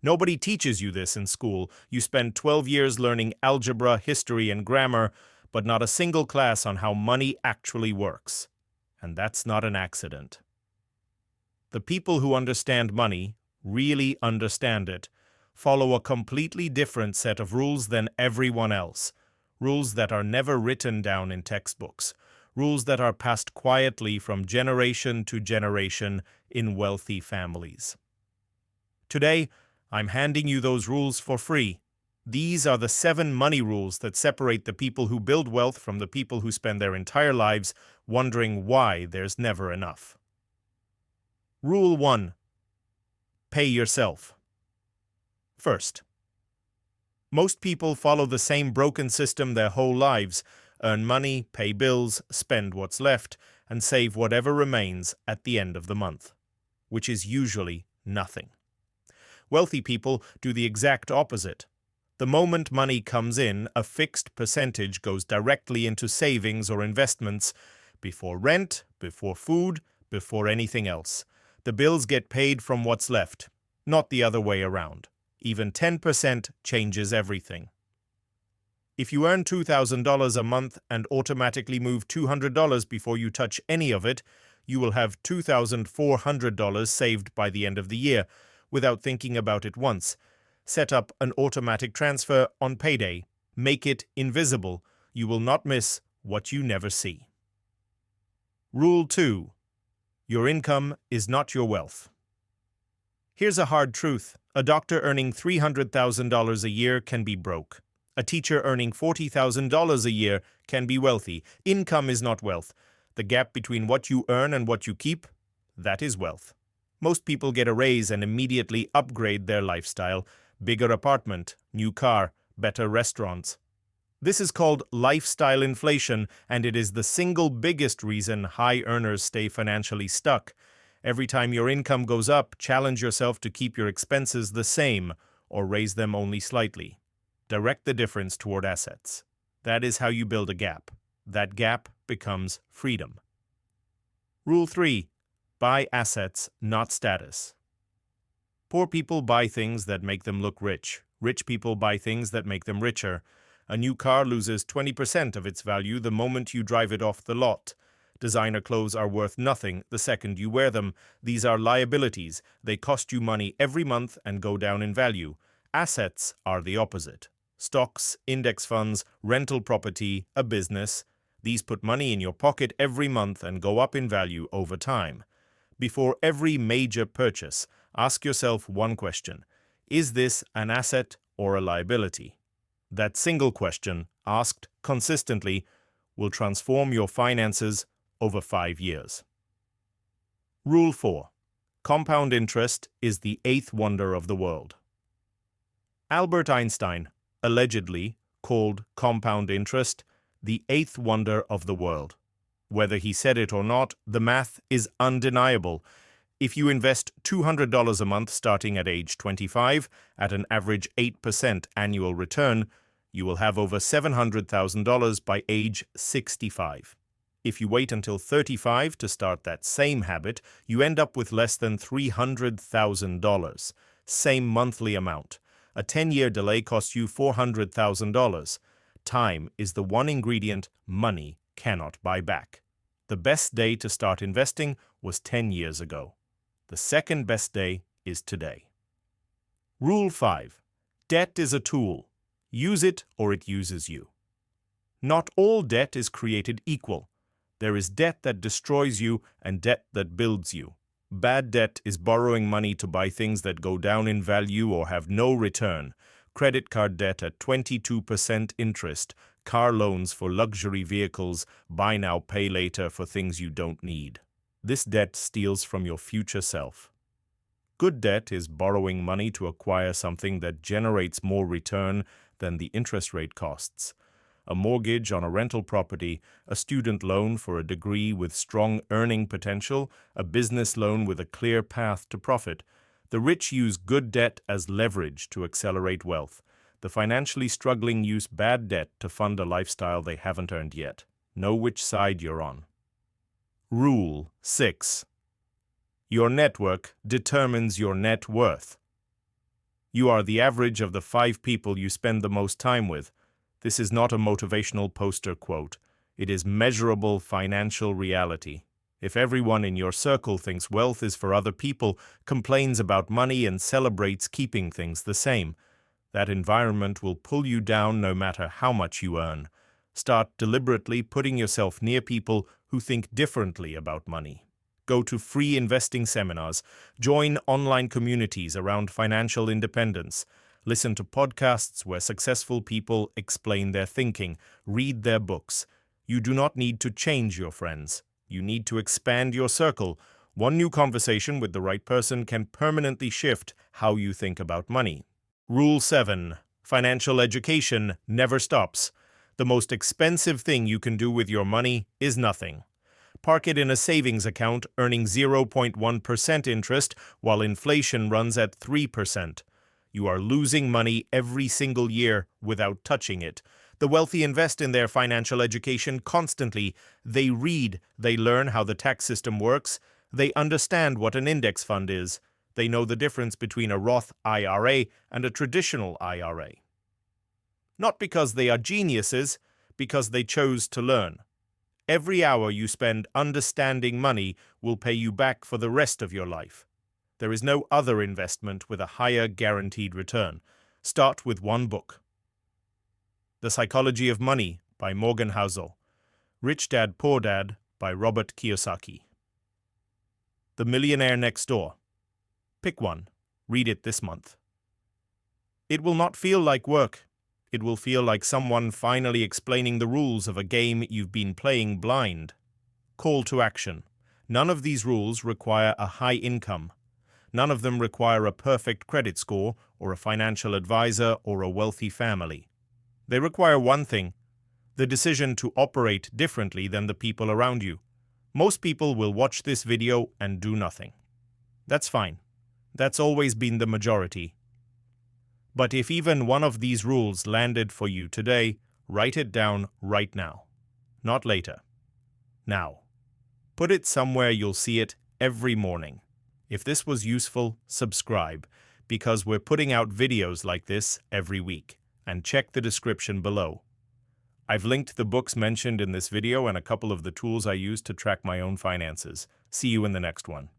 Nobody teaches you this in school. You spend 12 years learning algebra, history, and grammar, but not a single class on how money actually works. And that's not an accident. The people who understand money, really understand it, follow a completely different set of rules than everyone else. Rules that are never written down in textbooks. Rules that are passed quietly from generation to generation in wealthy families. Today, I'm handing you those rules for free. These are the 7 money rules that separate the people who build wealth from the people who spend their entire lives wondering why there's never enough. Rule 1. Pay yourself. First, most people follow the same broken system their whole lives: earn money, pay bills, spend what's left, and save whatever remains at the end of the month, which is usually nothing. Wealthy people do the exact opposite. The moment money comes in, a fixed percentage goes directly into savings or investments, before rent, before food, before anything else. The bills get paid from what's left, not the other way around. Even 10% changes everything. If you earn $2,000 a month and automatically move $200 before you touch any of it, you will have $2,400 saved by the end of the year, without thinking about it once. Set up an automatic transfer on payday. Make it invisible. You will not miss what you never see. Rule 2. Your income is not your wealth. Here's a hard truth. A doctor earning $300,000 a year can be broke. A teacher earning $40,000 a year can be wealthy. Income is not wealth. The gap between what you earn and what you keep, that is wealth. Most people get a raise and immediately upgrade their lifestyle. Bigger apartment, new car, better restaurants. This is called lifestyle inflation, and it is the single biggest reason high earners stay financially stuck. Every time your income goes up, challenge yourself to keep your expenses the same or raise them only slightly. Direct the difference toward assets. That is how you build a gap. That gap becomes freedom. Rule 3. Buy assets, not status. Poor people buy things that make them look rich. Rich people buy things that make them richer. A new car loses 20% of its value the moment you drive it off the lot. Designer clothes are worth nothing the second you wear them. These are liabilities. They cost you money every month and go down in value. Assets are the opposite. Stocks, index funds, rental property, a business. These put money in your pocket every month and go up in value over time. Before every major purchase, ask yourself one question: is this an asset or a liability? That single question, asked consistently, will transform your finances over 5 years. Rule 4. Compound interest is the 8th wonder of the world. Albert Einstein allegedly called compound interest the 8th wonder of the world. Whether he said it or not, the math is undeniable. If you invest $200 a month starting at age 25 at an average 8% annual return, you will have over $700,000 by age 65. If you wait until 35 to start that same habit, you end up with less than $300,000. Same monthly amount. A 10-year delay costs you $400,000. Time is the one ingredient money cannot buy back. The best day to start investing was 10 years ago. The second best day is today. Rule 5. Debt is a tool. Use it or it uses you. Not all debt is created equal. There is debt that destroys you and debt that builds you. Bad debt is borrowing money to buy things that go down in value or have no return. Credit card debt at 22% interest, car loans for luxury vehicles, buy now, pay later for things you don't need. This debt steals from your future self. Good debt is borrowing money to acquire something that generates more return than the interest rate costs. A mortgage on a rental property, a student loan for a degree with strong earning potential, a business loan with a clear path to profit. The rich use good debt as leverage to accelerate wealth. The financially struggling use bad debt to fund a lifestyle they haven't earned yet. Know which side you're on. Rule 6. Your network determines your net worth. You are the average of the 5 people you spend the most time with. This is not a motivational poster quote. It is measurable financial reality. If everyone in your circle thinks wealth is for other people, complains about money, and celebrates keeping things the same, that environment will pull you down no matter how much you earn. Start deliberately putting yourself near people who think differently about money. Go to free investing seminars, join online communities around financial independence, listen to podcasts where successful people explain their thinking, read their books. You do not need to change your friends. You need to expand your circle. One new conversation with the right person can permanently shift how you think about money. Rule 7. Financial education never stops. The most expensive thing you can do with your money is nothing. Park it in a savings account earning 0.1% interest while inflation runs at 3%. You are losing money every single year without touching it. The wealthy invest in their financial education constantly. They read, they learn how the tax system works, they understand what an index fund is, they know the difference between a Roth IRA and a traditional IRA. Not because they are geniuses, because they chose to learn. Every hour you spend understanding money will pay you back for the rest of your life. There is no other investment with a higher guaranteed return. Start with one book. The Psychology of Money by Morgan Housel. Rich Dad, Poor Dad by Robert Kiyosaki. The Millionaire Next Door. Pick one. Read it this month. It will not feel like work. It will feel like someone finally explaining the rules of a game you've been playing blind. Call to action. None of these rules require a high income. None of them require a perfect credit score or a financial advisor or a wealthy family. They require one thing: the decision to operate differently than the people around you. Most people will watch this video and do nothing. That's fine. That's always been the majority. But if even one of these rules landed for you today, write it down right now. Not later. Now. Put it somewhere you'll see it every morning. If this was useful, subscribe, because we're putting out videos like this every week. And check the description below. I've linked the books mentioned in this video and a couple of the tools I use to track my own finances. See you in the next one.